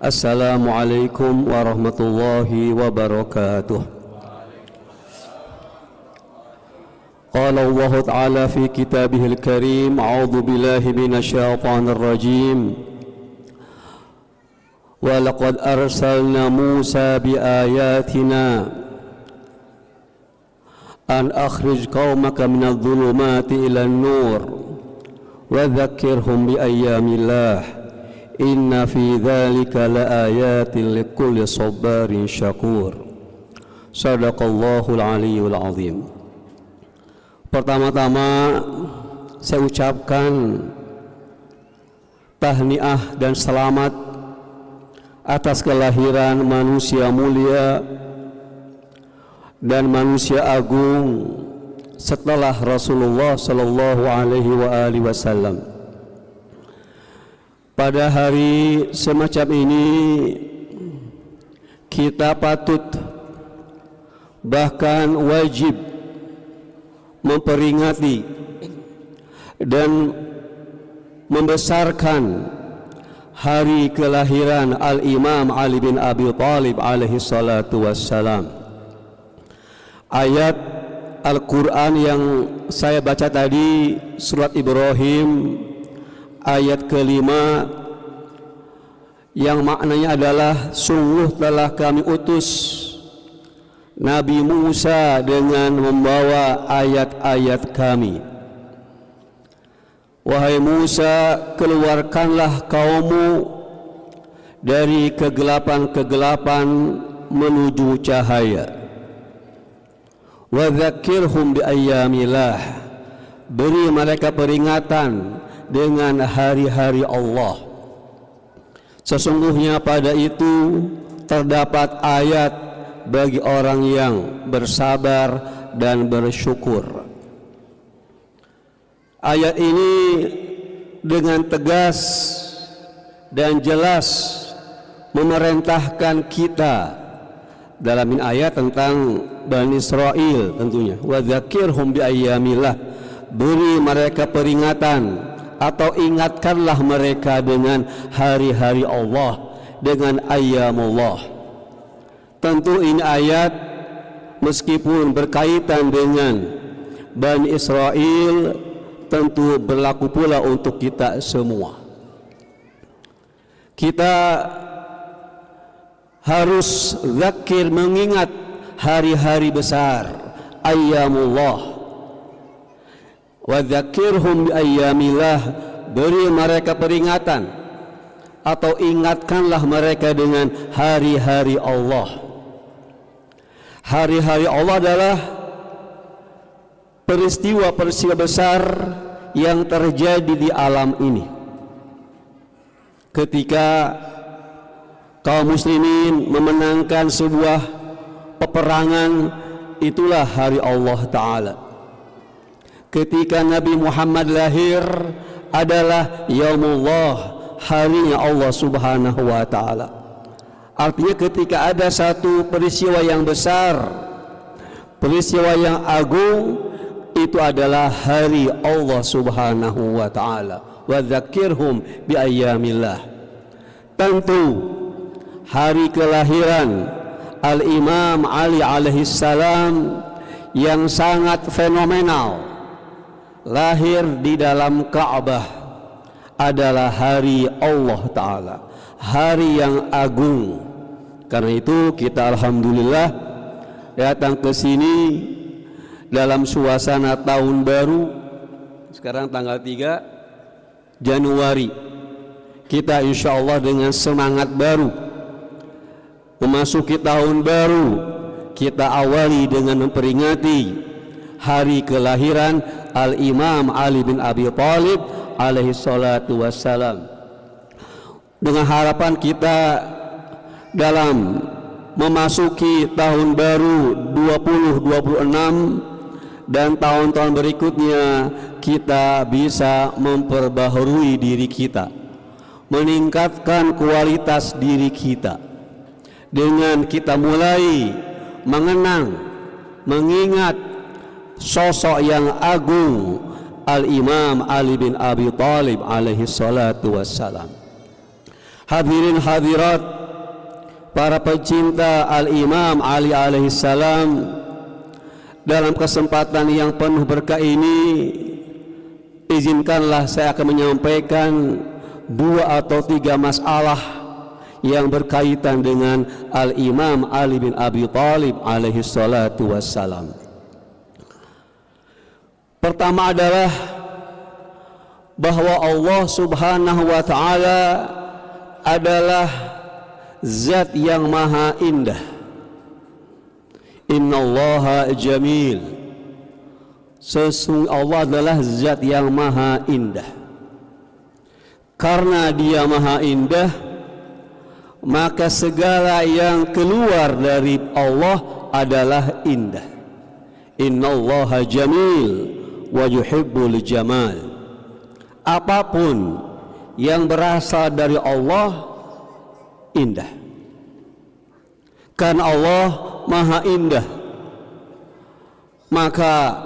Assalamualaikum warahmatullahi wabarakatuh. Qala Allah Ta'ala fi kitabihil karim, a'udzu billahi minasyaitonir rajim. Wa laqad arsalna Musa biayatina an akhrij qaumaka minadh dhulumati ilan nur wa dhakkirhum bi ayyamillah. Inna fi dzalika laayatin likulli sabarin syakur. Shadaqallahul aliyyul azim. Pertama-tama saya ucapkan tahniah dan selamat atas kelahiran manusia mulia dan manusia agung setelah Rasulullah sallallahu alaihi wasallam. Pada hari semacam ini kita patut bahkan wajib memperingati dan membesarkan hari kelahiran Al-Imam Ali bin Abi Thalib alaihi salatu wassalam. Ayat Al-Quran yang saya baca tadi, surat Ibrahim ayat kelima, yang maknanya adalah sungguh telah kami utus Nabi Musa dengan membawa ayat-ayat kami. Wahai Musa, keluarkanlah kaummu dari kegelapan-kegelapan menuju cahaya. Wa dzakirhum bi ayyamillah, beri mereka peringatan dengan hari-hari Allah. Sesungguhnya pada itu terdapat ayat bagi orang yang bersabar dan bersyukur. Ayat ini dengan tegas dan jelas memerintahkan kita dalam ayat tentang Bani Israel tentunya. Wa dzakirhum bi ayyamillah, beri mereka peringatan atau ingatkanlah mereka dengan hari-hari Allah, dengan ayyamullah. Tentu ini ayat meskipun berkaitan dengan Bani Israel, tentu berlaku pula untuk kita semua. Kita harus zakir, mengingat hari-hari besar, ayyamullah. Wa dzakirhum bi ayyamillah, beri mereka peringatan atau ingatkanlah mereka dengan hari-hari Allah. Hari-hari Allah adalah peristiwa-peristiwa besar yang terjadi di alam ini. Ketika kaum muslimin memenangkan sebuah peperangan, itulah hari Allah Ta'ala. Ketika Nabi Muhammad lahir adalah Yaumullah, harinya Allah Subhanahu wa Ta'ala. Artinya ketika ada satu peristiwa yang besar, peristiwa yang agung, itu adalah hari Allah Subhanahu wa Ta'ala. Wa dzakirhum bi ayyamillah. Tentu hari kelahiran Al-Imam Ali alaihi salam yang sangat fenomenal, lahir di dalam Ka'bah, adalah hari Allah Ta'ala, hari yang agung. Karena itu kita alhamdulillah datang ke sini dalam suasana tahun baru. Sekarang tanggal 3 Januari, kita insya Allah dengan semangat baru memasuki tahun baru. Kita awali dengan memperingati hari kelahiran Al-Imam Ali bin Abi Thalib alaihi salatu wassalam, dengan harapan kita dalam memasuki tahun baru 2026 dan tahun-tahun berikutnya kita bisa memperbaharui diri kita, meningkatkan kualitas diri kita dengan kita mulai mengenang, mengingat sosok yang agung Al-Imam Ali bin Abi Thalib alaihi salatu wassalam. Hadirin hadirat, para pecinta Al-Imam Ali alaihissalam, dalam kesempatan yang penuh berkah ini, izinkanlah saya akan menyampaikan 2 atau 3 masalah yang berkaitan dengan Al-Imam Ali bin Abi Thalib alaihi salatu wassalam. Pertama adalah bahwa Allah subhanahu wa ta'ala adalah zat yang maha indah. Innallaha jamil. Sesungguhnya Allah adalah zat yang maha indah. Karena dia maha indah, maka segala yang keluar dari Allah adalah indah. Innallaha jamil wa yuhibbul jamal. Apapun yang berasal dari Allah indah, karena Allah maha indah, maka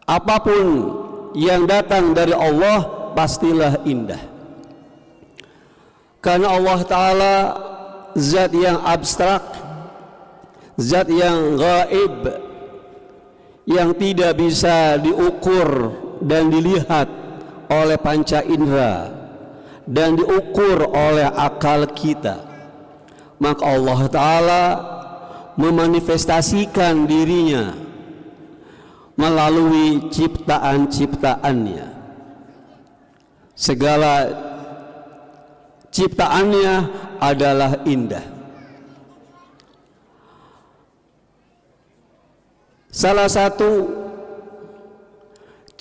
apapun yang datang dari Allah pastilah indah. Karena Allah Ta'ala zat yang abstrak, zat yang gaib, yang tidak bisa diukur dan dilihat oleh panca indera dan diukur oleh akal kita. Maka Allah Ta'ala memanifestasikan dirinya melalui ciptaan-ciptaannya. Segala ciptaannya adalah indah. Salah satu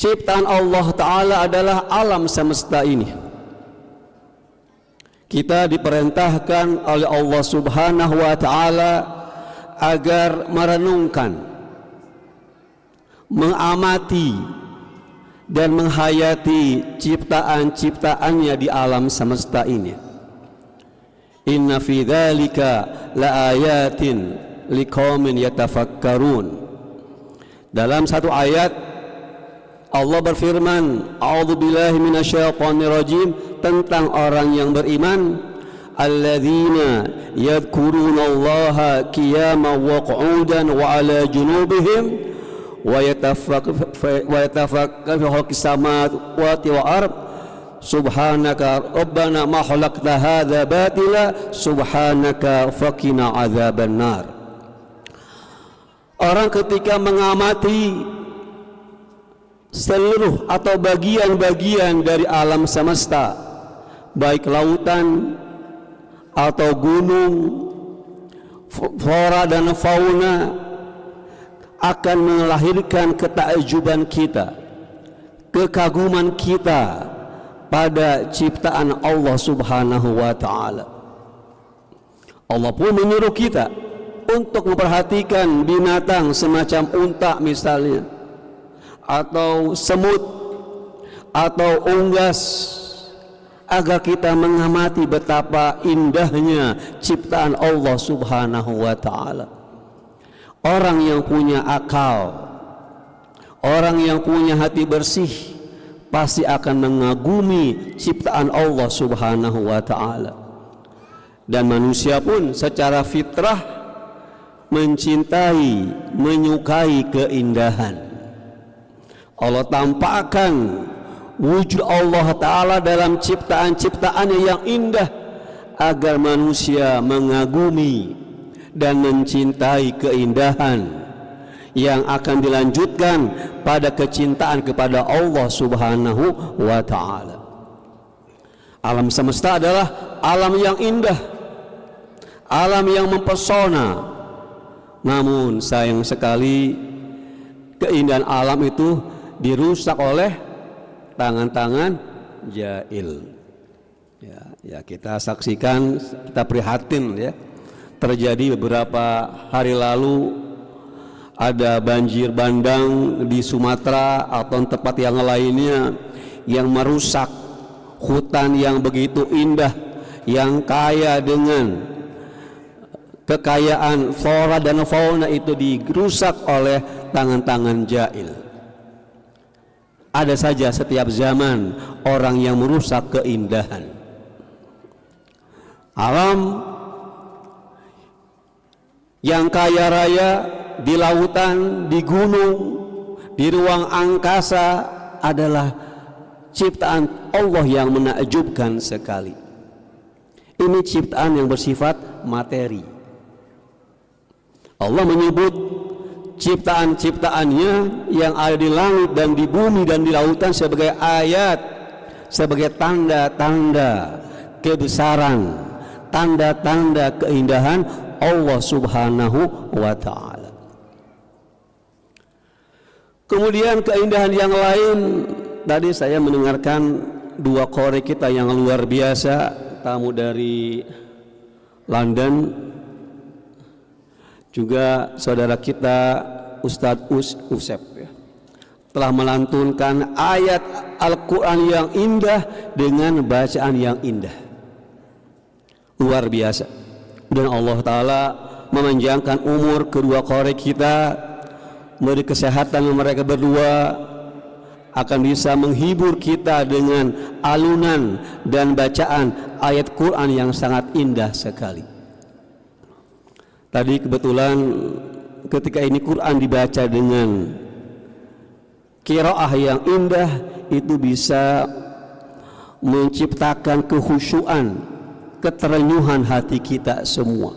ciptaan Allah Ta'ala adalah alam semesta ini. Kita diperintahkan oleh Allah Subhanahu wa Ta'ala agar merenungkan, mengamati dan menghayati ciptaan-ciptaannya di alam semesta ini. Inna fi dzalika laayatin liqaumin yatafakkarun. Dalam satu ayat Allah berfirman, a'udzubillahi minasyaitonirrajim, tentang orang yang beriman, alladzina yadhkurunallaha qiyaman wa qu'udan wa 'ala junubihim wa yatafakkaru fi khalqis samawati wal ard subhanaka rabbana ma khalaqta hadza batila subhanaka faqina adzabannar. Orang ketika mengamati seluruh atau bagian-bagian dari alam semesta, baik lautan atau gunung, flora dan fauna, akan melahirkan ketakjuban kita, kekaguman kita pada ciptaan Allah Subhanahu wa Ta'ala. Allah pun menyuruh kita untuk memperhatikan binatang semacam unta misalnya, atau semut, atau unggas, agar kita mengamati betapa indahnya ciptaan Allah Subhanahu wa Ta'ala. Orang yang punya akal, orang yang punya hati bersih, pasti akan mengagumi ciptaan Allah Subhanahu wa Ta'ala. Dan manusia pun secara fitrah mencintai, menyukai keindahan. Allah tampakkan wujud Allah Ta'ala dalam ciptaan-ciptaannya yang indah, agar manusia mengagumi dan mencintai keindahan yang akan dilanjutkan pada kecintaan kepada Allah Subhanahu wa Ta'ala. Alam semesta adalah alam yang indah, alam yang mempesona. Namun sayang sekali keindahan alam itu dirusak oleh tangan-tangan jahil. Ya, kita saksikan, kita prihatin ya. Terjadi beberapa hari lalu ada banjir bandang di Sumatera atau tempat yang lainnya yang merusak hutan yang begitu indah, yang kaya dengan kekayaan flora dan fauna, itu dirusak oleh tangan-tangan jahil. Ada saja setiap zaman orang yang merusak keindahan. Alam yang kaya raya di lautan, di gunung, di ruang angkasa adalah ciptaan Allah yang menakjubkan sekali. Ini ciptaan yang bersifat materi. Allah menyebut ciptaan-ciptaannya yang ada di langit dan di bumi dan di lautan sebagai ayat, sebagai tanda-tanda kebesaran, tanda-tanda keindahan Allah Subhanahu wa ta'ala. Kemudian keindahan yang lain, tadi saya mendengarkan dua qori kita yang luar biasa, tamu dari London, juga saudara kita Ustadz Usep ya, telah melantunkan ayat Al-Quran yang indah dengan bacaan yang indah, luar biasa. Dan Allah Ta'ala memanjangkan umur kedua qori kita, memberi kesehatan mereka berdua, akan bisa menghibur kita dengan alunan dan bacaan ayat Quran yang sangat indah sekali. Tadi kebetulan ketika ini Quran dibaca dengan qiraah yang indah, itu bisa menciptakan kekhusyuan, keterenyuhan hati kita semua,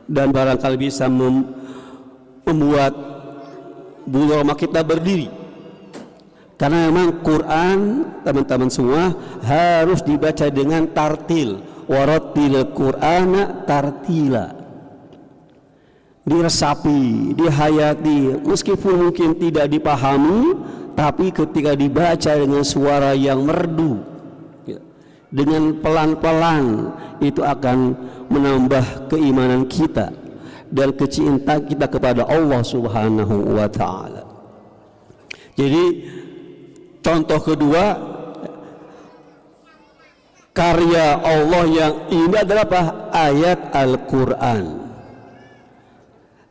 dan barangkali bisa membuat bulu roma kita berdiri. Karena memang Quran, teman-teman semua, harus dibaca dengan tartil, warattil Qur'ana tartila, diresapi, dihayati, meskipun mungkin tidak dipahami, tapi ketika dibaca dengan suara yang merdu, dengan pelan-pelan, itu akan menambah keimanan kita dan kecintaan kita kepada Allah Subhanahu wa ta'ala. Jadi contoh kedua, karya Allah yang indah adalah apa? Ayat Al-Quran.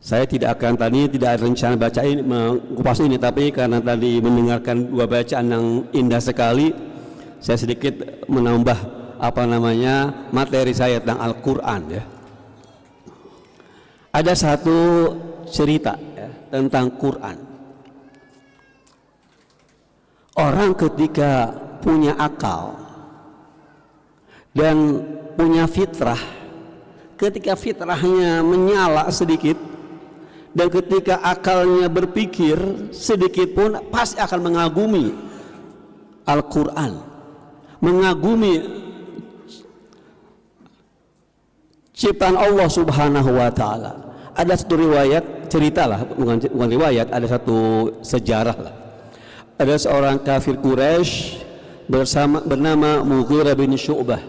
Saya tidak akan tadi, tidak ada rencana baca ini, mengupas ini, tapi karena tadi mendengarkan dua bacaan yang indah sekali, saya sedikit menambah materi saya tentang Al-Quran ya. Ada satu cerita ya, tentang Quran. Orang ketika punya akal dan punya fitrah, ketika fitrahnya menyala sedikit dan ketika akalnya berpikir sedikit pun, pasti akan mengagumi Al-Quran, mengagumi ciptaan Allah Subhanahu wa ta'ala. Ada satu riwayat, cerita lah, bukan riwayat, ada satu sejarah lah. Ada seorang kafir Quraisy bernama Mughirah bin Syu'bah.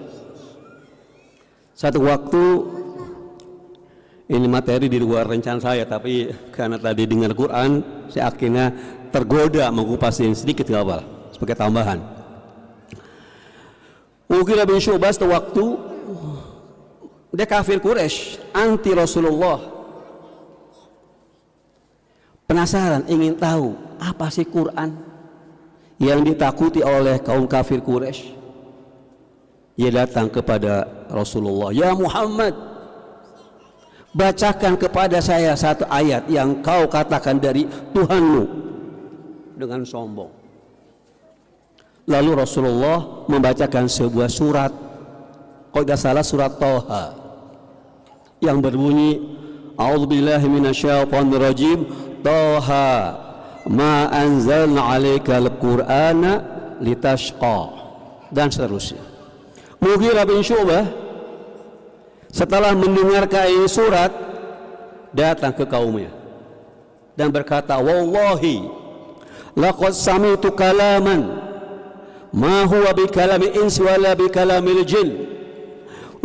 Satu waktu, ini materi di luar rencana saya, tapi karena tadi dengar Quran, saya akhirnya tergoda mengupas ini sedikit ke awal sebagai tambahan. Mughirah bin Syu'bah satu waktu, dia kafir Quraisy, anti Rasulullah. Penasaran, ingin tahu apa sih Quran yang ditakuti oleh kaum kafir Quraisy. Ia datang kepada Rasulullah, "Ya Muhammad, bacakan kepada saya satu ayat yang kau katakan dari Tuhanmu," dengan sombong. Lalu Rasulullah membacakan sebuah surat, kalau tidak salah surat Thaha, yang berbunyi, "A'udzubillahi minasyaitonir rajim, Thaha ma anzalna 'alaikal Qur'ana litashqa," dan seterusnya. Mughirah bin Syu'bah setelah mendengarkan ini surat, datang ke kaumnya dan berkata, "Wallahi laqad sami'tu kalaman ma huwa bi kalami insi wala bi kalamil jin,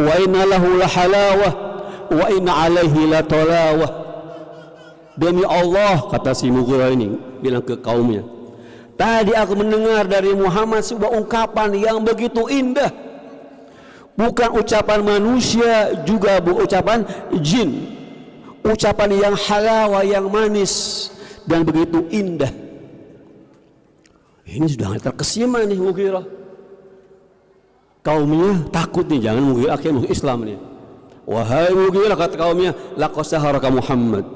wa inna lahu la halawah wa inna alaihi la talawah." Demi Allah, kata si Mughirah ini bilang ke kaumnya, tadi aku mendengar dari Muhammad sebuah ungkapan yang begitu indah, bukan ucapan manusia, juga ucapan jin, ucapan yang halawa, yang manis dan begitu indah. Ini sudah terkesima nih Mughirah. Kaumnya takut nih, jangan Mughirah akhirnya Islam nih. Wahai Mughirah, kata kaumnya, laqad saharaka Muhammad.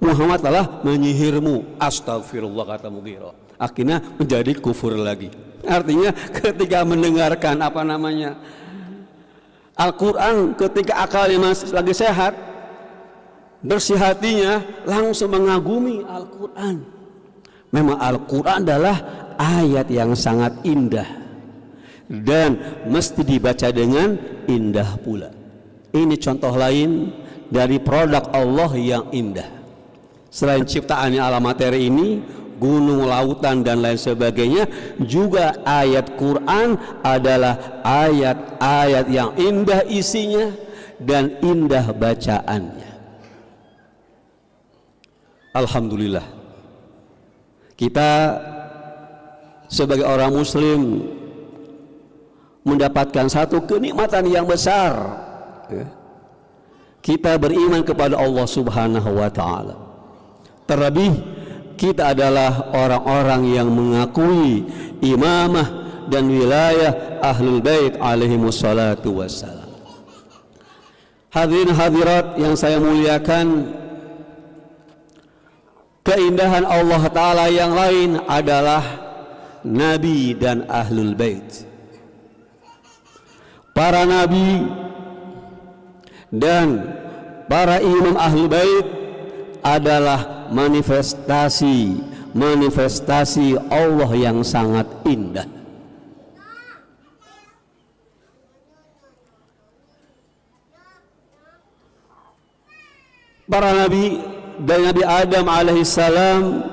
Muhammad telah menyihirmu. Astagfirullah, kata Mughirah. Akhirnya menjadi kufur lagi. Artinya ketika mendengarkan Al-Quran, ketika akalnya masih lagi sehat, bersih hatinya, langsung mengagumi Al-Quran. Memang Al-Quran adalah ayat yang sangat indah dan mesti dibaca dengan indah pula. Ini contoh lain dari produk Allah yang indah. Selain ciptaannya alam materi ini, gunung, lautan dan lain sebagainya, juga ayat Quran adalah ayat-ayat yang indah isinya dan indah bacaannya. Alhamdulillah, kita sebagai orang muslim mendapatkan satu kenikmatan yang besar, ya. Kita beriman kepada Allah Subhanahu wa ta'ala. Terlebih kita adalah orang-orang yang mengakui imamah dan wilayah Ahlul Bait alaihimus salatu wassalam. Hadirin hadirat yang saya muliakan, keindahan Allah Ta'ala yang lain adalah Nabi dan Ahlul Bait. Para Nabi dan para imam Ahlul Bait adalah manifestasi Allah yang sangat indah. Para Nabi dari Nabi Adam alaihissalam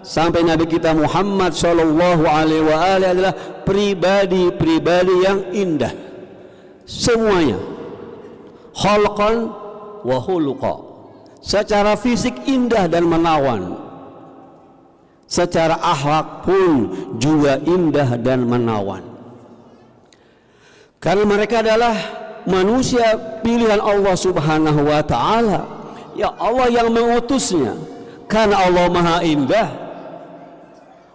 sampai Nabi kita Muhammad sallallahu alaihi wa alihi adalah pribadi-pribadi yang indah semuanya, khalqan wa khuluqa, secara fisik indah dan menawan, secara akhlak pun juga indah dan menawan, karena mereka adalah manusia pilihan Allah Subhanahu wa ta'ala. Ya Allah yang mengutusnya, karena Allah maha indah,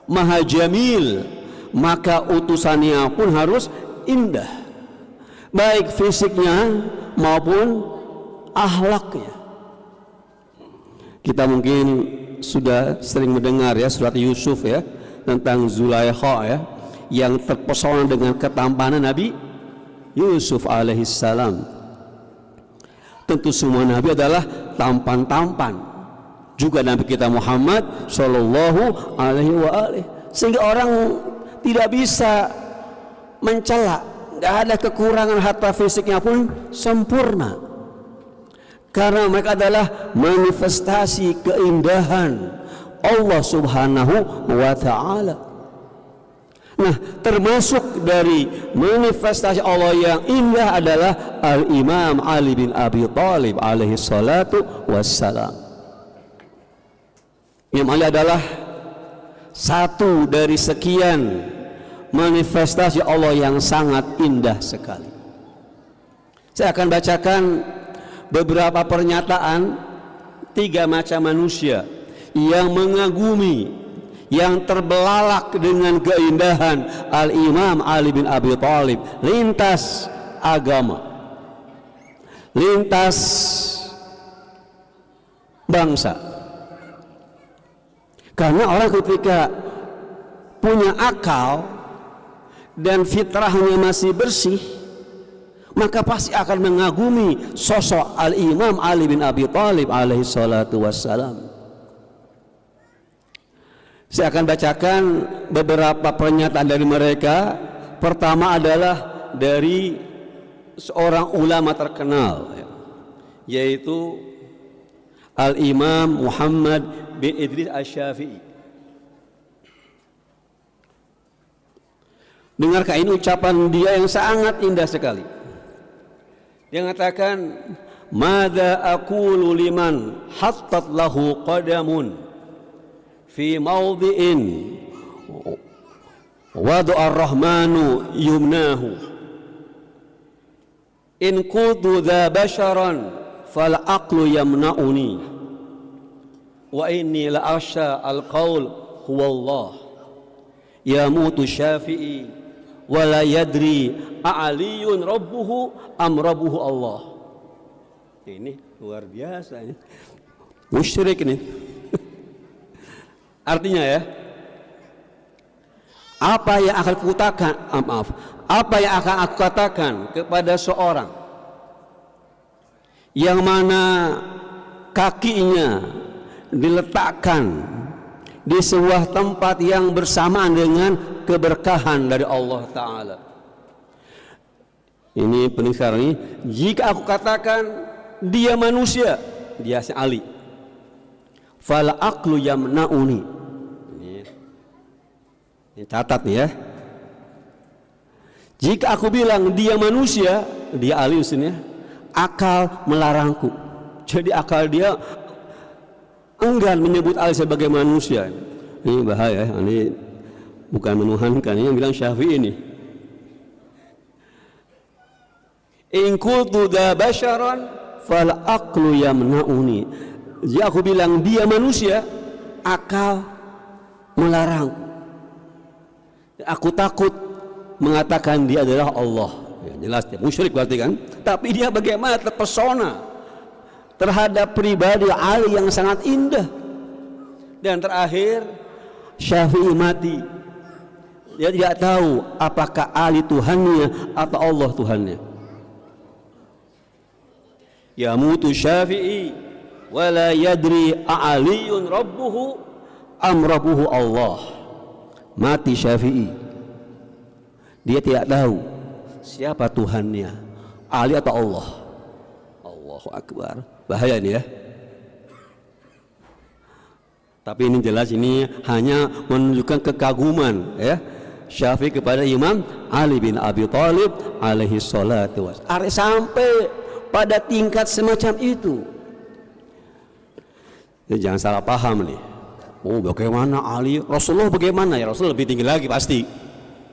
maha jamil, maka utusannya pun harus indah, baik fisiknya maupun akhlaknya. Kita mungkin sudah sering mendengar ya surat Yusuf ya, tentang Zulaikha ya, yang terpesona dengan ketampanan Nabi Yusuf alaihissalam. Tentu semua Nabi adalah tampan-tampan, juga Nabi kita Muhammad sallallahu alaihi wa alihi, sehingga orang tidak bisa mencela, nggak ada kekurangan, hatta fisiknya pun sempurna, karena mereka adalah manifestasi keindahan Allah Subhanahu wa ta'ala. Nah, termasuk dari manifestasi Allah yang indah adalah Al-Imam Ali bin Abi Thalib alaihi salatu wassalam. Imam Ali adalah satu dari sekian manifestasi Allah yang sangat indah sekali. Saya akan bacakan beberapa pernyataan 3 macam manusia yang mengagumi, yang terbelalak dengan keindahan Al-Imam Ali bin Abi Thalib, lintas agama, lintas bangsa. Karena orang ketika punya akal dan fitrahnya masih bersih, maka pasti akan mengagumi sosok Al-Imam Ali bin Abi Thalib alaihi salatu wassalam. Saya akan bacakan beberapa pernyataan dari mereka. Pertama adalah dari seorang ulama terkenal, yaitu Al-Imam Muhammad bin Idris Asy-Syafi'i. Dengarkan ini ucapan dia yang sangat indah sekali. Dia mengatakan, "Madza aqulu liman hattat lahu qadamun fi mawdi'in wada'a ar-rahmanu yumnahu in kuntu dha basharan fal aqlu yamna'uni wa inni la akhsha al-qawl huwa Allah yamutu Syafi'i wala yadri a'aliyun rabbuhu am rabbuhu Allah. Ini luar biasa ini. Musyrik ini. Artinya ya, apa yang akan kutakan, apa yang akan aku katakan kepada seorang yang mana kakinya diletakkan di sebuah tempat yang bersamaan dengan keberkahan dari Allah Ta'ala. Ini penting sekarang ini. Jika aku katakan dia manusia, dia si Ali, fal aqlu yamna'uni. Ini catat nih ya. Jika aku bilang dia manusia, dia Ali ya, akal melarangku. Jadi akal dia enggan menyebut Ali sebagai manusia. Ini bahaya, ini bukan menuhankan, ini yang bilang Syafi'i ini. In qultu da basyaran fal aqlu yamna'uni. Jika aku bilang dia manusia, akal melarang. Aku takut mengatakan dia adalah Allah. Ya, jelas dia musyrik berarti kan. Tapi dia bagaimana terpesona terhadap pribadi Ali yang sangat indah. Dan terakhir Syafi'i mati. Dia tidak tahu apakah Ali Tuhannya atau Allah Tuhannya. Yamutu Syafi'i wala yadri a'aliyun rabbuhu am rabbuhu Allah. Mati Syafi'i, dia tidak tahu siapa Tuhannya, Ali atau Allah. Allahu Akbar, bahaya ini ya. Tapi ini jelas, ini hanya menunjukkan kekaguman ya Syafi'i kepada Imam Ali bin Abi Thalib alaihi salatu wassalam. Sampai pada tingkat semacam itu. Ya, jangan salah paham nih. Oh, bagaimana Ali? Rasulullah bagaimana? Ya, Rasulullah lebih tinggi lagi pasti.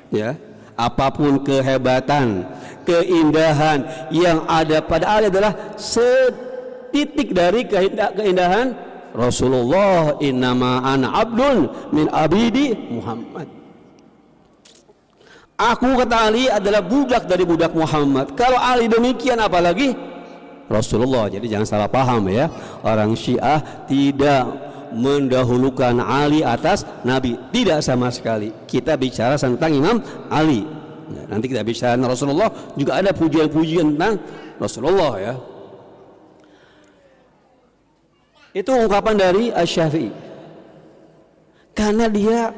Ya, apapun kehebatan, keindahan yang ada pada Ali adalah setitik dari keindahan Rasulullah. Innama ana abdun min abidi Muhammad. Aku, kata Ali, adalah budak dari budak Muhammad. Kalau Ali demikian, apalagi Rasulullah. Jadi jangan salah paham ya. Orang Syiah tidak mendahulukan Ali atas Nabi, tidak sama sekali. Kita bicara tentang Imam Ali. Nah, nanti kita bicara Rasulullah, juga ada pujian-pujian tentang Rasulullah ya. Itu ungkapan dari Asy-Syafi'i. Karena dia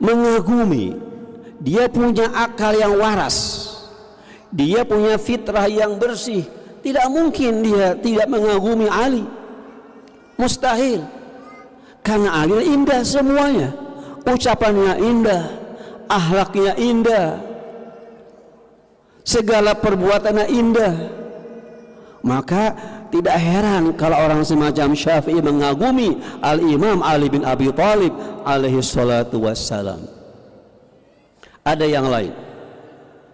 mengagumi, dia punya akal yang waras, dia punya fitrah yang bersih. Tidak mungkin dia tidak mengagumi Ali. Mustahil. Karena Ali indah semuanya, ucapannya indah, akhlaknya indah, segala perbuatannya indah. Maka tidak heran kalau orang semacam Syafi'i mengagumi Al-Imam Ali bin Abi Thalib alaihi salatu wassalam. Ada yang lain,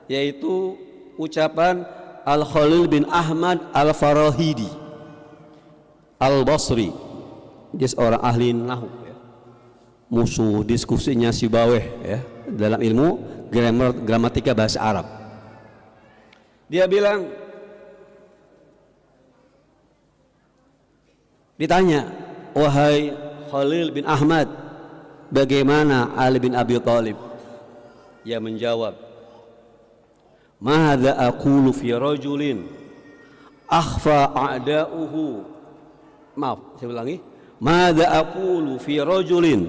yaitu ucapan Al-Khalil bin Ahmad Al-Farahidi Al-Basri. Dia seorang ahli nahwu ya. Musuh diskusinya Sibawayh ya, dalam ilmu gramatika bahasa Arab. Dia bilang, ditanya, wahai Khalil bin Ahmad, bagaimana Ali bin Abi Thalib? Ia menjawab, madza aqulu fi rajulin akhfa a'da'uhu. Maaf, saya ulangi. Madza aqulu fi rajulin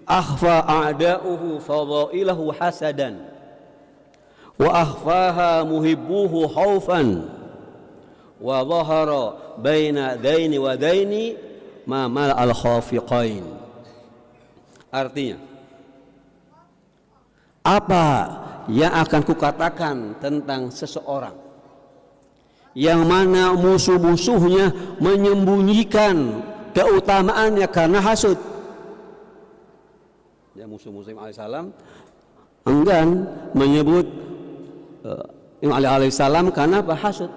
akhfa a'da'uhu fadailahu hasadan wa akhfaha muhibbuhu khaufan wa dhahara baina daini wa daini ma mal al khafiqain. Artinya, apa yang akan kukatakan tentang seseorang yang mana musuh-musuhnya menyembunyikan keutamaannya karena hasud. Ya, musuh-musuh Imam alaihissalam enggan menyebut Imam Ali alaihissalam karena hasud.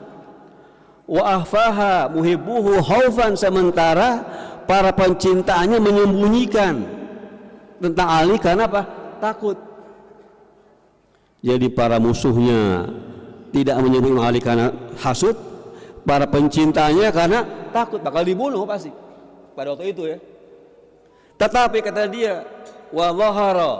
Wa ahfaha muhibbuhu khaufan, sementara para pencintanya menyembunyikan tentang Ali karena apa? Takut. Jadi para musuhnya tidak menyebut Imam Ali karena hasud, para pencintanya karena takut bakal dibunuh pasti pada waktu itu ya. Tetapi kata dia, wa dhahara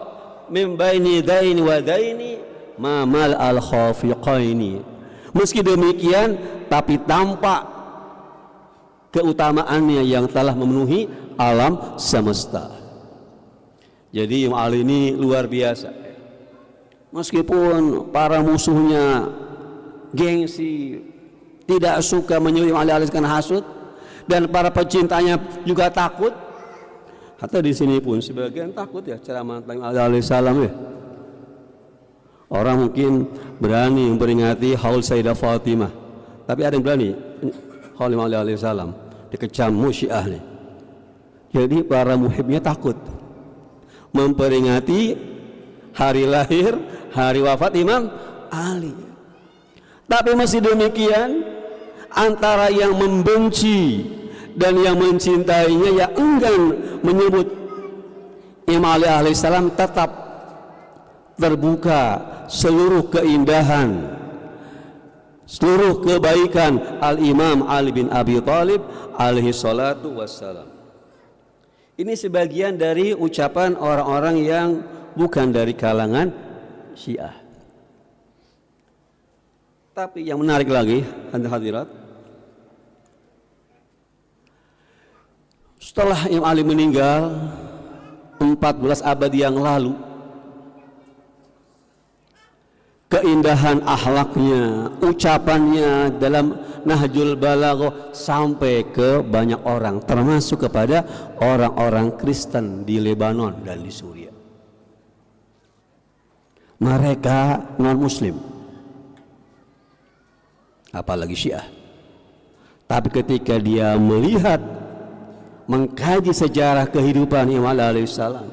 min baini daini wa daini ma mal al khafiqaini. Meski demikian tapi tampak keutamaannya yang telah memenuhi alam semesta. Jadi Imam Ali ini luar biasa. Meskipun para musuhnya gengsi, tidak suka menyebut Imam Ali karena hasud, dan para pecintanya juga takut. Hatta di sini pun sebagian takut ya ceramah tentang Imam Ali salam ya. Orang mungkin berani memperingati haul Sayyidah Fatimah, tapi ada yang berani haul Imam Ali salam dikecam Syiah nih. Jadi para muhibnya takut memperingati hari lahir, hari wafat Imam Ali. Tapi masih demikian, antara yang membenci dan yang mencintainya yang enggan menyebut Imam Ali alaihissalam tetap terbuka seluruh keindahan, seluruh kebaikan Al-Imam Ali bin Abi Thalib alaihi salatu wassalam. Ini sebagian dari ucapan orang-orang yang bukan dari kalangan Syiah. Tapi yang menarik lagi, hadirat, setelah Imam Ali meninggal 14 abad yang lalu, keindahan akhlaknya, ucapannya dalam Nahjul Balaghah sampai ke banyak orang, termasuk kepada orang-orang Kristen di Lebanon dan di Suriah. Mereka non-muslim, apalagi Syiah. Tapi ketika dia melihat, mengkaji sejarah kehidupan Imam Ali alaihissalam,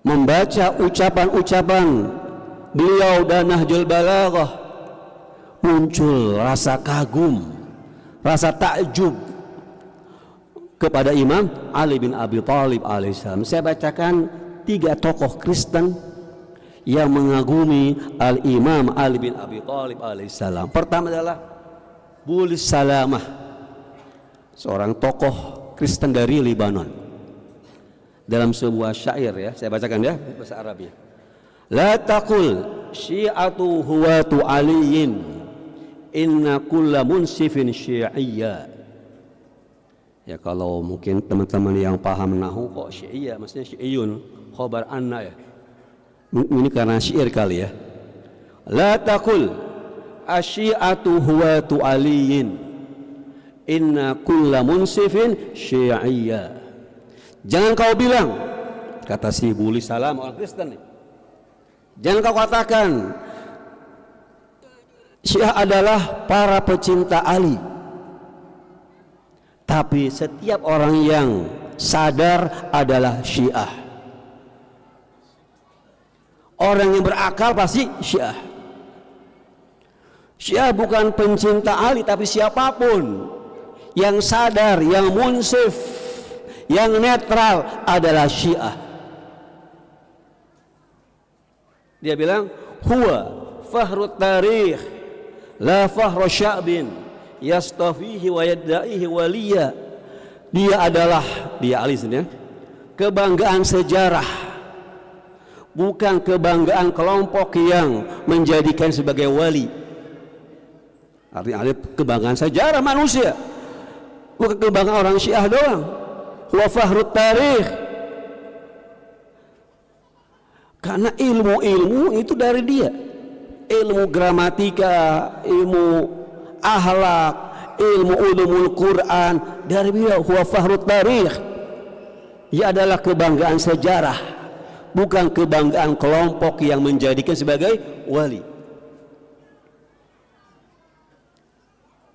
membaca ucapan-ucapan beliau dan Nahjul Balaghah, muncul rasa kagum, rasa takjub kepada Imam Ali bin Abi Thalib alaihissalam. Saya bacakan 3 tokoh Kristen yang mengagumi Al-Imam Ali bin Abi Thalib alaihissalam. Pertama adalah Bulis Salamah, seorang tokoh Kristen dari Lebanon. Dalam sebuah syair ya, saya bacakan ya bahasa Arabnya. La taqul syi'atu huwatu aliyin inna kulla munsifin syi'iyya. Ya kalau mungkin teman-teman yang paham nahu kok syi'iyya maksudnya syi'iyun khabar anna ya. Ini karena syair kali ya. La taqul asyi'atu huwatu aliyin inna kulla munsifin syi'iyya. Jangan kau bilang, kata si Buli Salam orang Kristen nih, jangan kau katakan Syiah adalah para pecinta Ali. Tapi setiap orang yang sadar adalah Syiah. Orang yang berakal pasti Syiah. Syiah bukan pencinta Ali, tapi siapapun yang sadar, yang munsif, yang netral adalah Syiah. Dia bilang, huwa fahrut tarikh, la fahru sya'bin yastafihi wa yadda'ihi waliya. Dia adalah, dia Ali ya, kebanggaan sejarah, bukan kebanggaan kelompok yang menjadikan sebagai wali. Artinya ada kebanggaan sejarah manusia, bukan kebanggaan orang Syiah doang. Wa fahrut tarikh, karena ilmu-ilmu itu dari dia, ilmu gramatika, ilmu akhlak, ilmu ulumul Quran dari dia. Huwa fahrut tarikh, ia adalah kebanggaan sejarah, bukan kebanggaan kelompok yang menjadikan sebagai wali.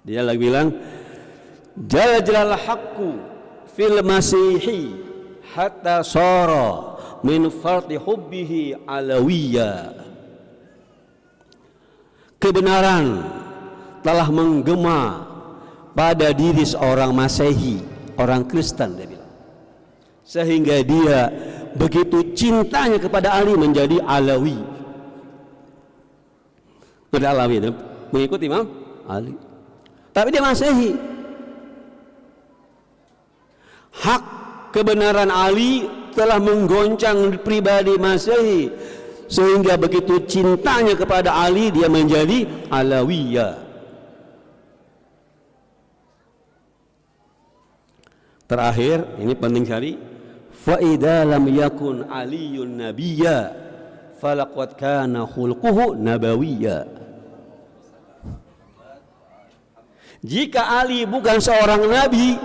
Dia lagi bilang, jala haqqu fil masihi hatta sara min farti hubbihi alawiyya. Kebenaran telah menggema pada diri seorang Masehi, orang Kristen, dia bilang, sehingga dia begitu cintanya kepada Ali menjadi Alawi, Ada Alawi itu mengikut Imam Ali. Tapi dia Masehi. Hak kebenaran Ali telah menggoncang pribadi Masehi, sehingga begitu cintanya kepada Ali dia menjadi Alawiyah. Terakhir, ini penting sekali. Fa idza lam yakun aliyun nabiyya falaqad kana khulquhu nabawiyya. Jika Ali bukan seorang nabi,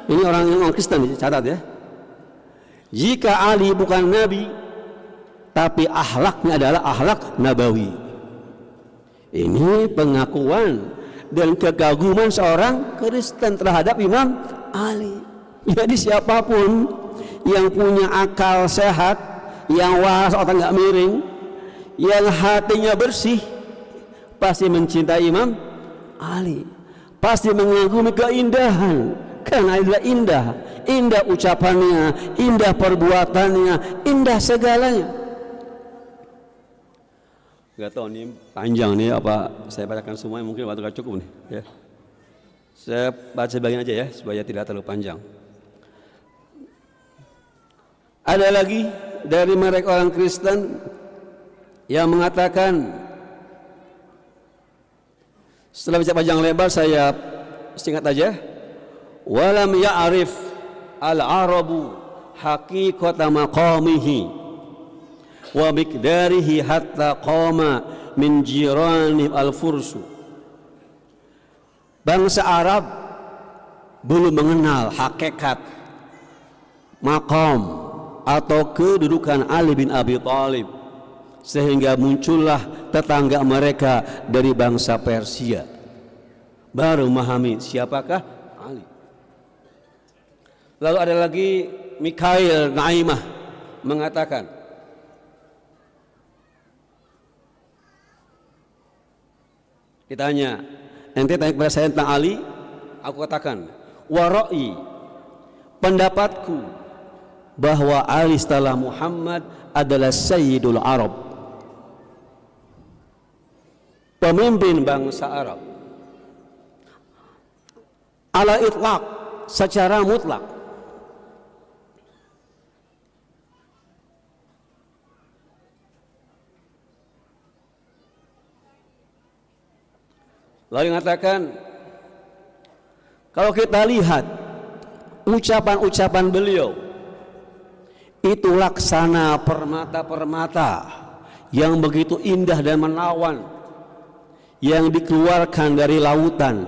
ini orang Kristen, catat ya. Jika Ali bukan nabi, tapi akhlaknya adalah akhlak nabawi. Ini pengakuan dan kekaguman seorang Kristen terhadap Imam Ali. Jadi siapapun yang punya akal sehat, yang waras, otak nggak miring, yang hatinya bersih, pasti mencintai Imam Ali, pasti mengagumi keindahan, karena adalah indah, indah ucapannya, indah perbuatannya, indah segalanya. Gak tahu nih panjang nih apa saya bacakan semua, mungkin waktu gak cukup nih ya. Saya baca sebagian aja ya supaya tidak terlalu panjang. Ada lagi dari mereka orang Kristen yang mengatakan, setelah baca panjang lebar saya singkat aja, walam ya'rif al-arabu haqiqata maqamihi wa miqdarihi hatta qama min jirani al-fursu. Bangsa Arab belum mengenal hakikat maqam atau kedudukan Ali bin Abi Thalib, sehingga muncullah tetangga mereka dari bangsa Persia baru memahami siapakah Ali. Lalu ada lagi Mikhail Naimah mengatakan, ditanya, ente tanya kepada saya tentang Ali, aku katakan, warai, pendapatku bahwa Ali setelah Muhammad adalah Sayyidul Arab, pemimpin bangsa Arab, ala itlaq, secara mutlak. Lalu mengatakan, kalau kita lihat ucapan-ucapan beliau, itu laksana permata-permata yang begitu indah dan menawan, yang dikeluarkan dari lautan.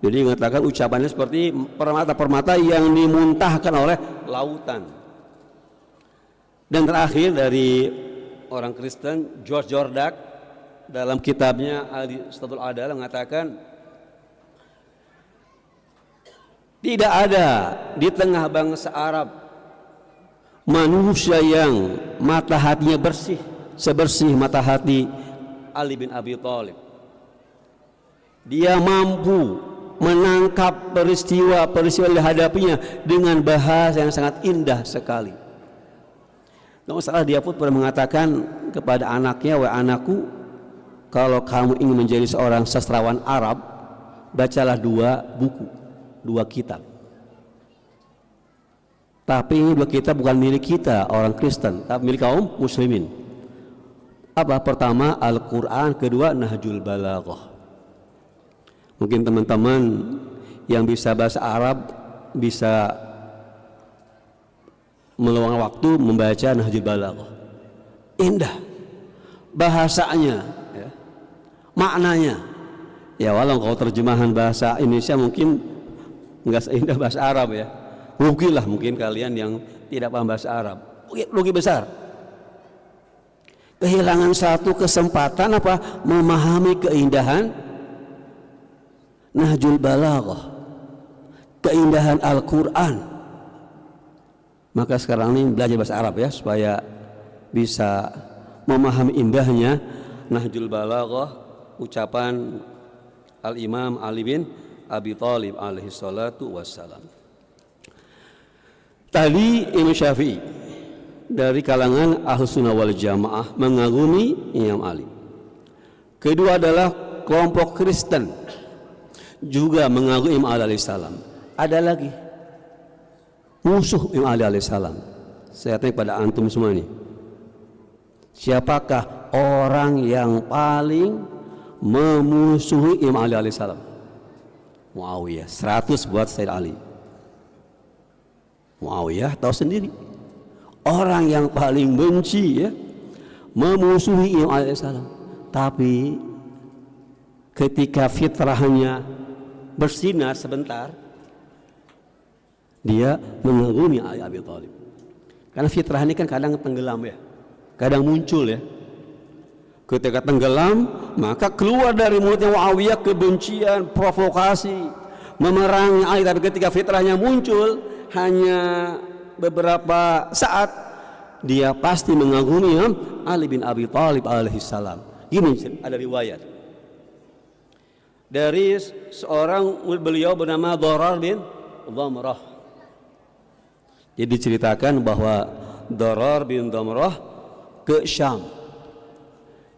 Jadi mengatakan ucapannya seperti permata-permata yang dimuntahkan oleh lautan. Dan terakhir dari orang Kristen, George Jordak dalam kitabnya Al-Istatul Adalah mengatakan, tidak ada di tengah bangsa Arab manusia yang mata hatinya bersih sebersih mata hati Ali bin Abi Thalib. Dia mampu menangkap peristiwa-peristiwa yang dihadapinya dengan bahasa yang sangat indah sekali. Tidak salah, dia pun pernah mengatakan kepada anaknya, wahai anakku, kalau kamu ingin menjadi seorang sastrawan Arab, bacalah 2 buku, 2 kitab. Tapi ini 2 kitab bukan milik kita orang Kristen, tapi milik kaum muslimin. Apa? Pertama Al-Quran, kedua Nahjul Balaghah. Mungkin teman-teman yang bisa bahasa Arab bisa meluangkan waktu membaca Nahjul Balaghah. Indah bahasanya ya. Maknanya ya, walau kalau terjemahan bahasa Indonesia mungkin enggak seindah bahasa Arab ya. Rugilah mungkin kalian yang tidak paham bahasa Arab, rugi besar. Kehilangan satu kesempatan apa? Memahami keindahan Nahjul Balaghah, keindahan Al-Quran. Maka sekarang ini belajar bahasa Arab ya, supaya bisa memahami indahnya Nahjul Balaghah, ucapan Al-Imam Ali bin Abi Thalib alaihi salatu wassalam. Tadi Imam Syafi'i dari kalangan Ahlus Sunnah wal Jamaah mengagumi Imam Ali. Kedua adalah kelompok Kristen juga mengagumi Imam Ali alaihissalam. Ada lagi musuh Imam Ali alaihissalam. Saya tanya kepada antum semua ini, siapakah orang yang paling memusuhi Imam Ali alaihissalam? Muawiyah. 100 buat Sayyid Ali. Muawiyah tahu sendiri, orang yang paling benci ya, memusuhi Imam Ali alaihissalam. Tapi ketika fitrahnya bersinar sebentar, dia mengagumi Ali Abi Thalib. Karena fitrah ini kan kadang tenggelam ya, kadang muncul ya. Ketika tenggelam, maka keluar dari mulutnya Muawiyah kebencian, provokasi, memerangi Ali. Tapi ketika fitrahnya muncul, hanya beberapa saat, dia pasti mengagumi Ali bin Abi Thalib alaihissalam. Ini ada riwayat dari seorang beliau bernama Dharar bin Dhamrah. Jadi diceritakan bahwa Dharar bin Dhamrah ke Syam,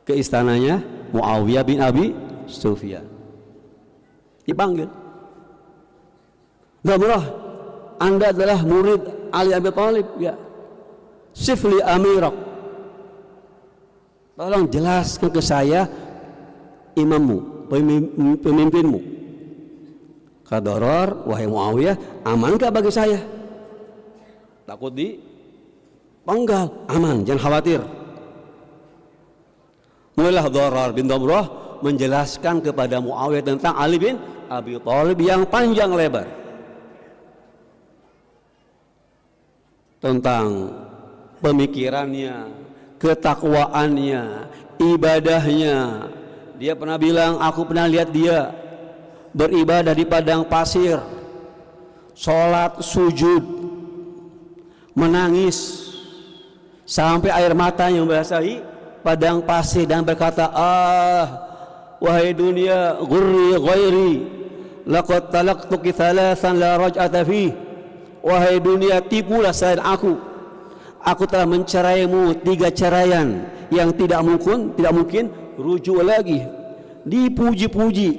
ke istananya Muawiyah bin Abi Sufyan. Dipanggil, Dhamrah, Anda adalah murid Ali Abi Thalib ya, sifli amirak, tolong jelaskan ke saya imammu, pemimpinmu. Kata Dharar, wahai Muawiyah, amankah bagi saya? Takut dipenggal? Aman, jangan khawatir. Mulailah Dharar bin Dhamrah menjelaskan kepada Muawiyah tentang Ali bin Abi Thalib yang panjang lebar, tentang pemikirannya, ketakwaannya, ibadahnya. Dia pernah bilang, aku pernah lihat dia beribadah di padang pasir, sholat, sujud, menangis sampai air matanya membasahi padang pasir, dan berkata, wahai dunia, ghurri ghairi, laqad talaqtuki thalathan la raj'ata fi. Wahai dunia, tipulah selain aku telah menceraimu 3 ceraian yang tidak mungkin rujuk lagi. Dipuji-puji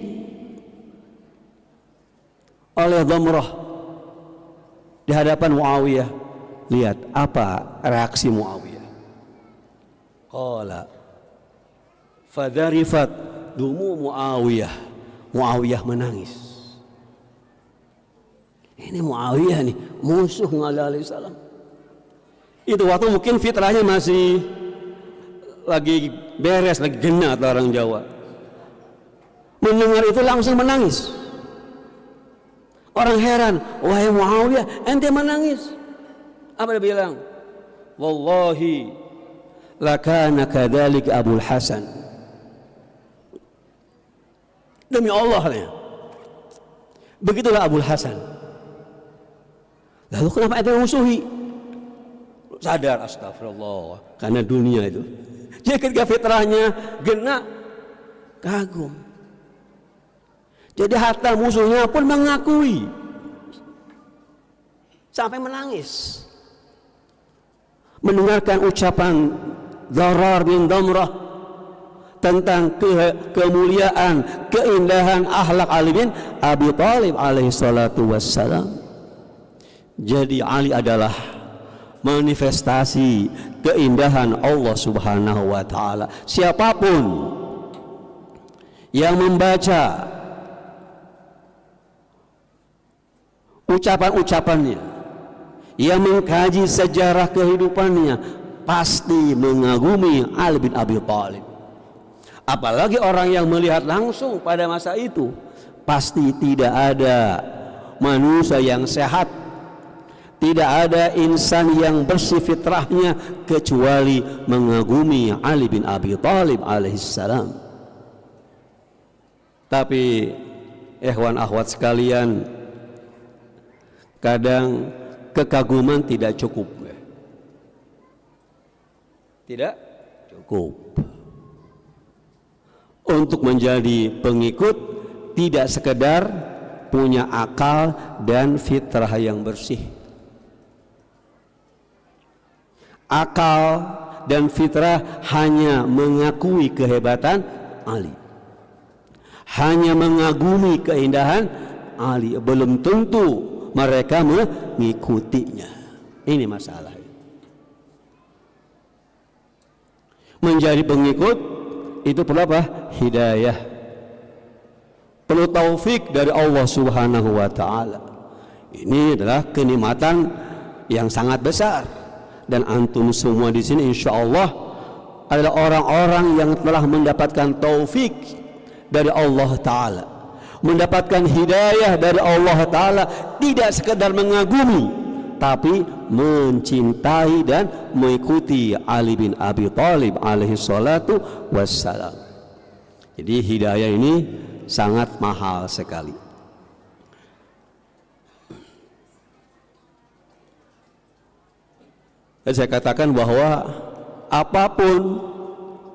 oleh Dhamrah di hadapan Muawiyah. Lihat apa reaksi Muawiyah. Qala fadharifat dumu Muawiyah. Muawiyah menangis. Ini Muawiyah nih, musuh Ali alaihissalam. Itu waktu mungkin fitrahnya masih lagi beres, lagi genah orang Jawa. Mendengar itu langsung menangis. Orang heran, wahai Muawiyah, ente menangis. Apa dia bilang? Wallahi lakana kadzalik Abul Hasan. Demi Allah ya, begitulah Abul Hasan. Lalu kenapa ente musuhi? Sadar, astagfirullah, karena dunia itu. Jadi ketika fitrahnya genah, kagum. Jadi hatta musuhnya pun mengakui, sampai menangis mendengarkan ucapan Dharar bin Dhamrah tentang kemuliaan, keindahan akhlak Ali bin Abi Thalib alaihi salatu wassalam. Jadi Ali adalah manifestasi keindahan Allah Subhanahu wa taala. Siapapun yang membaca ucapan-ucapannya, yang mengkaji sejarah kehidupannya, pasti mengagumi Ali bin Abi Thalib. Apalagi orang yang melihat langsung pada masa itu, pasti tidak ada manusia yang sehat, tidak ada insan yang bersih fitrahnya kecuali mengagumi Ali bin Abi Thalib alaihissalam. Tapi ikhwan akhwat sekalian, kadang kekaguman tidak cukup. Tidak cukup. Untuk menjadi pengikut tidak sekedar punya akal dan fitrah yang bersih. Akal dan fitrah hanya mengakui kehebatan Ali. Hanya mengagumi keindahan Ali, belum tentu mereka mengikutinya. Ini masalah. Menjadi pengikut itu perlu apa? Hidayah. Perlu taufik dari Allah Subhanahu wa taala. Ini adalah kenikmatan yang sangat besar, dan antum semua di sini insyaallah adalah orang-orang yang telah mendapatkan taufik dari Allah taala, mendapatkan hidayah dari Allah taala, tidak sekedar mengagumi tapi mencintai dan mengikuti Ali bin Abi Thalib alaihi salatu wassalam. Jadi hidayah ini sangat mahal sekali. Dan saya katakan bahwa apapun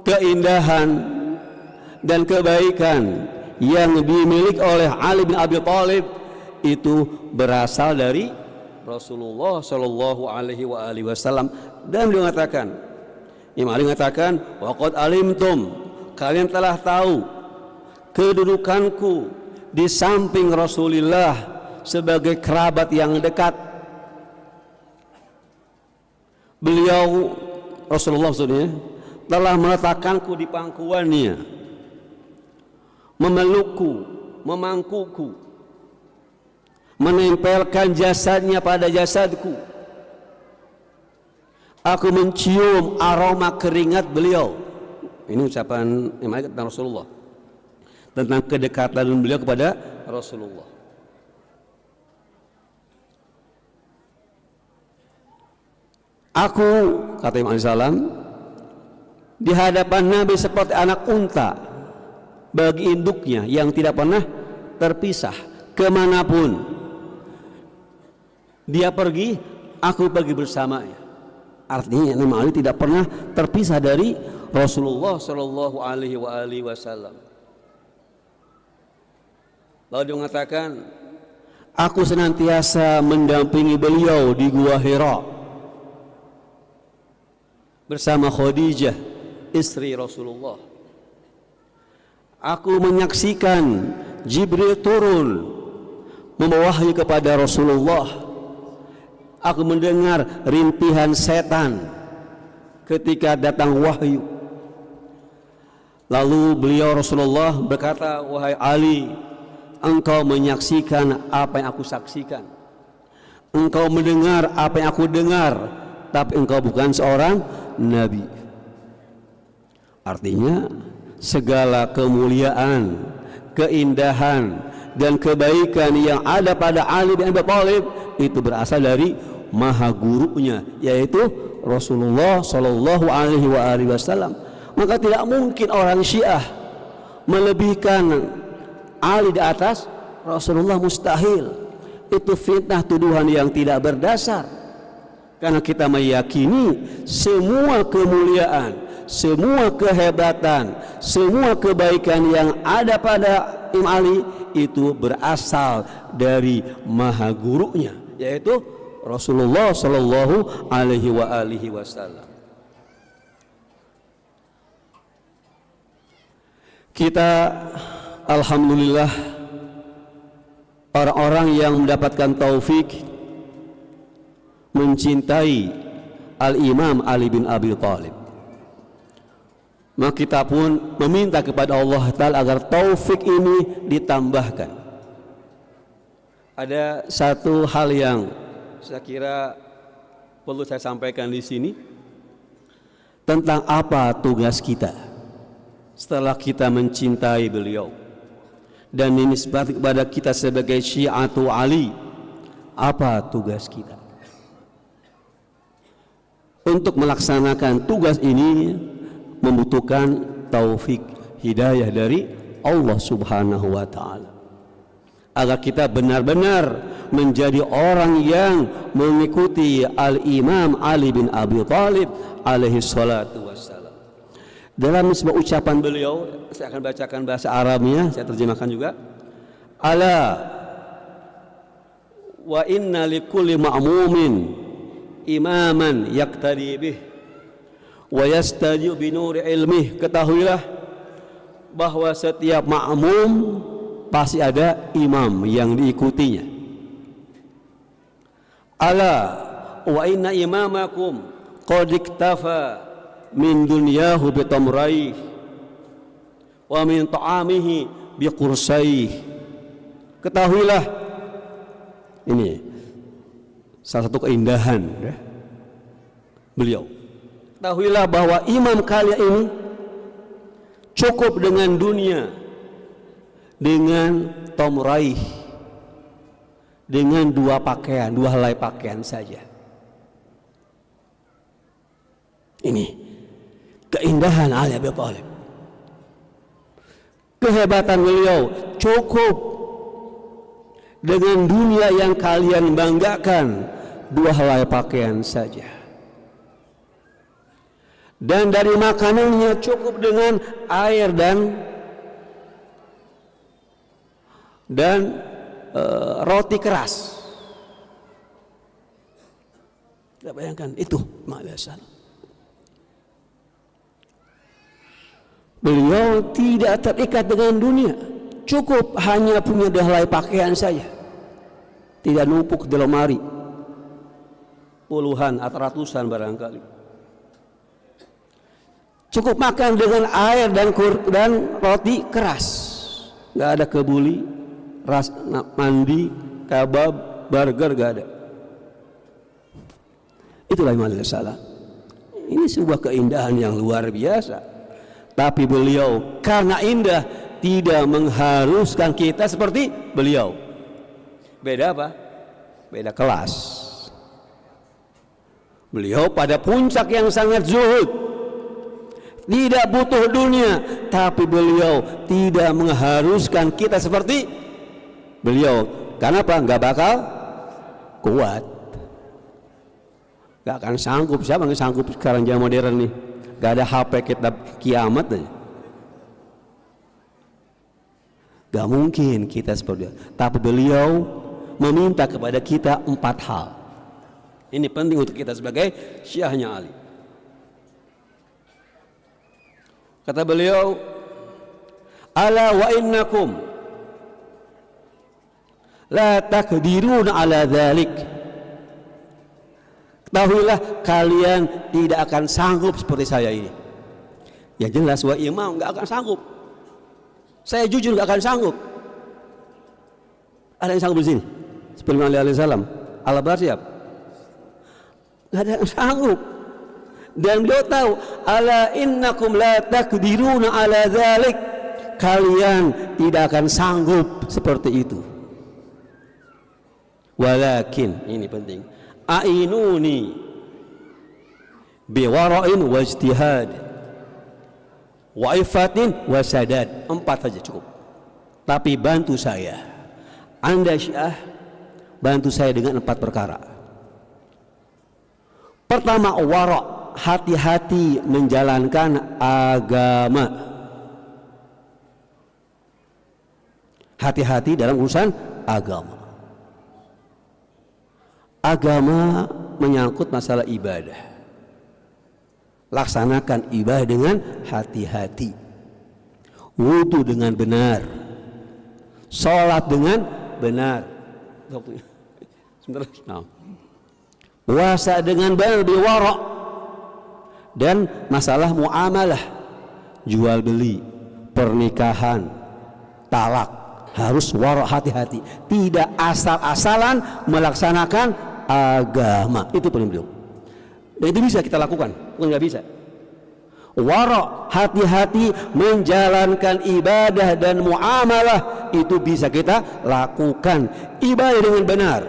keindahan dan kebaikan yang dimiliki oleh Ali bin Abi Thalib itu berasal dari Rasulullah Shallallahu Alaihi Wasallam. Dan beliau mengatakan, Imam Ali mengatakan, waqad alimtum, kalian telah tahu kedudukanku di samping Rasulullah sebagai kerabat yang dekat. Beliau Rasulullah maksudnya telah meletakkanku di pangkuannya, memelukku, memangkuku, menempelkan jasadnya pada jasadku. Aku mencium aroma keringat beliau. Ini ucapan Imam tentang Rasulullah, tentang kedekatan beliau kepada Rasulullah. Aku, kata Imam Salam, di hadapan Nabi seperti anak unta bagi induknya yang tidak pernah terpisah. Kemanapun dia pergi, aku pergi bersamanya. Artinya Imam Ali tidak pernah terpisah dari Rasulullah Shallallahu Alaihi Wasallam. Lalu dia mengatakan, aku senantiasa mendampingi beliau di Gua Hira bersama Khadijah, istri Rasulullah. Aku menyaksikan Jibril turun membawa wahyu kepada Rasulullah. Aku mendengar rintihan setan ketika datang wahyu. Lalu beliau Rasulullah berkata, wahai Ali, engkau menyaksikan apa yang aku saksikan, engkau mendengar apa yang aku dengar, tapi engkau bukan seorang Nabi. Artinya segala kemuliaan, keindahan dan kebaikan yang ada pada Ali bin Abi Thalib itu berasal dari maha gurunya, yaitu Rasulullah Shallallahu Alaihi Wasallam. Maka tidak mungkin orang Syiah melebihkan Ali di atas Rasulullah, mustahil. Itu fitnah, tuduhan yang tidak berdasar. Karena kita meyakini semua kemuliaan, semua kehebatan, semua kebaikan yang ada pada Imam Ali itu berasal dari maha gurunya, yaitu Rasulullah Shallallahu Alaihi Wasallam. Kita alhamdulillah orang-orang yang mendapatkan taufik mencintai Al-Imam Ali bin Abi Thalib. Maka kita pun meminta kepada Allah Ta'ala agar taufik ini ditambahkan. Ada satu hal yang saya kira perlu saya sampaikan di sini tentang apa tugas kita setelah kita mencintai beliau, dan ini sebab kepada kita sebagai Syi'atu Ali. Apa tugas kita? Untuk melaksanakan tugas ini membutuhkan taufik, hidayah dari Allah Subhanahu wa taala, agar kita benar-benar menjadi orang yang mengikuti Al-Imam Ali bin Abi Thalib alaihi salatu wassalam. Dalam sebuah ucapan beliau, saya akan bacakan bahasa Arabnya, saya terjemahkan juga. Ala wa inna likulli ma'mumin imaman yaqtadi bih wa yastadi bi nuri ilmih. Ketahuilah bahwa setiap makmum pasti ada imam yang diikutinya. Ala wa inna imamakum qad iktafa min dunyahu bi tamraih wa min ta'amihi bi qursaih. Ketahuilah, ini salah satu keindahan ya, beliau. Ketahuilah bahwa imam kalian ini cukup dengan dunia, dengan tamraih, dengan dua helai pakaian saja. Ini keindahan Ali Abi Thalib. Kehebatan beliau cukup dengan dunia yang kalian banggakan, dua helai pakaian saja. Dan dari makanannya cukup dengan air dan roti keras. Kita bayangkan itu Ma'asal. Beliau tidak terikat dengan dunia, cukup hanya punya dua helai pakaian saja, tidak numpuk di lemari puluhan atau ratusan barangkali. Cukup makan dengan air dan roti keras, nggak ada kebuli, mandi, kebab, burger, nggak ada. Itulah Imam Salah. Ini sebuah keindahan yang luar biasa. Tapi beliau karena indah tidak mengharuskan kita seperti beliau. Beda apa? Beda kelas. Beliau pada puncak yang sangat zuhud, tidak butuh dunia, tapi beliau tidak mengharuskan kita seperti beliau. Kenapa? Nggak bakal kuat, nggak akan sanggup. Siapa yang sanggup sekarang zaman modern nih? Gak ada HP kita kiamat aja. Gak mungkin kita seperti itu. Tapi beliau meminta kepada kita 4 hal. Ini penting untuk kita sebagai syiahnya Ali. Kata beliau, ala wa innakum la takdiruna ala dhalik. Ketahuilah kalian tidak akan sanggup seperti saya ini. Ya jelas wa imam nggak akan sanggup. Saya jujur nggak akan sanggup. Ada yang sanggup di sini? Seperti Nabi alaihi salam. Al-Bar siap? Nggak ada yang sanggup. Dan beliau tahu, ala innakum la takdiruna ala dzalik. Kalian tidak akan sanggup seperti itu. Walakin, ini penting, a'inuni biwara'in wa ijtihad wa ifatin wa sadad. 4 saja cukup. Tapi bantu saya, Anda Syiah, bantu saya dengan 4 perkara. Pertama, wara', hati-hati menjalankan agama. Hati-hati dalam urusan agama. Agama menyangkut masalah ibadah. Laksanakan ibadah dengan hati-hati. Wudu dengan benar. Sholat dengan benar. Puasa dengan benar, biwara'. Dan masalah muamalah, jual beli, pernikahan, talak, harus wara', hati-hati. Tidak asal-asalan melaksanakan agama. Itu paling beliau. Dan itu bisa kita lakukan, bukan nggak bisa. Wara', hati-hati menjalankan ibadah dan muamalah, itu bisa kita lakukan. Ibadah dengan benar,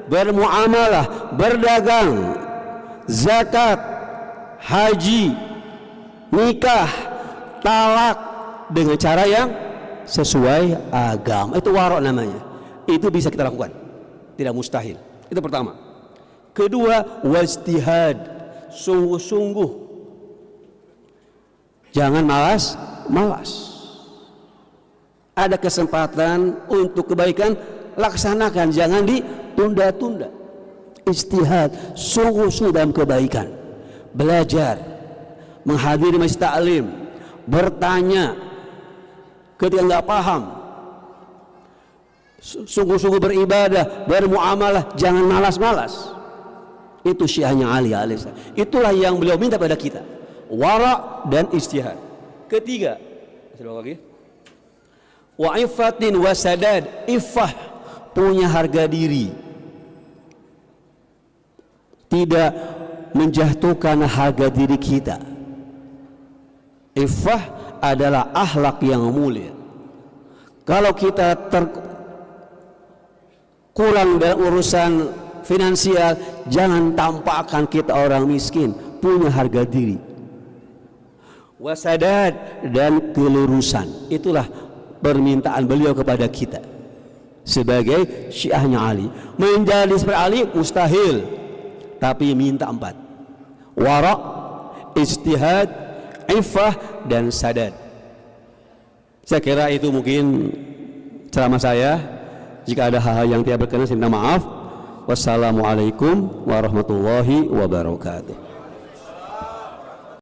bermuamalah, berdagang, zakat, haji, nikah, talak dengan cara yang sesuai agama. Itu wara' namanya. Itu bisa kita lakukan, tidak mustahil. Itu pertama. Kedua, wajtihad, sungguh-sungguh, jangan malas. Ada kesempatan untuk kebaikan, laksanakan, jangan ditunda-tunda. Ijtihad, sungguh-sungguh dalam kebaikan. Belajar, menghadiri majlis taklim, bertanya, ketika nggak paham, sungguh-sungguh beribadah, bermuamalah, jangan malas-malas. Itu syiahnya Ali alaihissalam. Itulah yang beliau minta pada kita, wara dan ijtihad. Ketiga, wa iffatin wa sadad, iffah, punya harga diri, tidak menjatuhkan harga diri kita. Iffah adalah akhlak yang mulia. Kalau kita kurang dalam urusan finansial, jangan tampakkan kita orang miskin, punya harga diri. Wasadad dan kelurusan, itulah permintaan beliau kepada kita sebagai syiahnya Ali. Menjadi seperti Ali mustahil, tapi minta 4: wara, ijtihad, iffah, dan sadad. Saya kira itu mungkin ceramah saya. Jika ada hal-hal yang tidak berkenan, saya minta maaf. Wassalamualaikum warahmatullahi wabarakatuh.